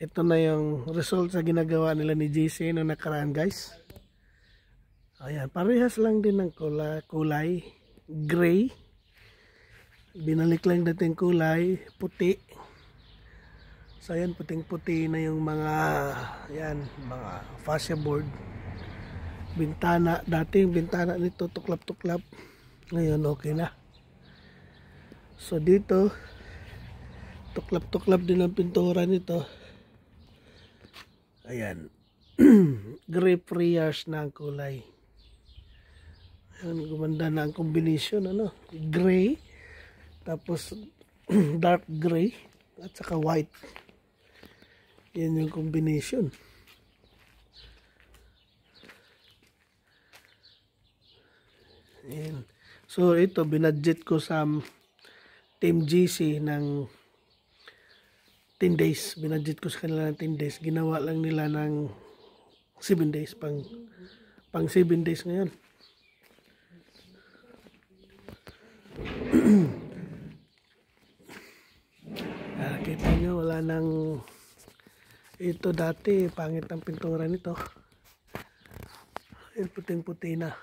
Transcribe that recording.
Ito na yung result sa ginagawa nila ni JC noong nakaraan, guys. Ayan, parehas lang din ng kulay gray. Binalik lang natin kulay puti. So ayan, puting-puti na yung mga mga fascia board. Bintana, dati yung bintana nito tuklap-tuklap. Ngayon okay na. So dito tuklap-tuklap din ang pintura nito. Ayan. Gray fresh na ang kulay. Ayan, gumanda na ang combination, ano? Gray, tapos dark gray, at saka white. Yan yung combination. Ayan. So ito, binadget ko sa Team GC ng 10 days. Binadget ko sa kanila ng 10 days. Ginawa lang nila ng 7 days. Pang 7 days ngayon. Kita nyo, wala nang ito dati. Pangit ang pintura nito. Ayan, puting-puti na.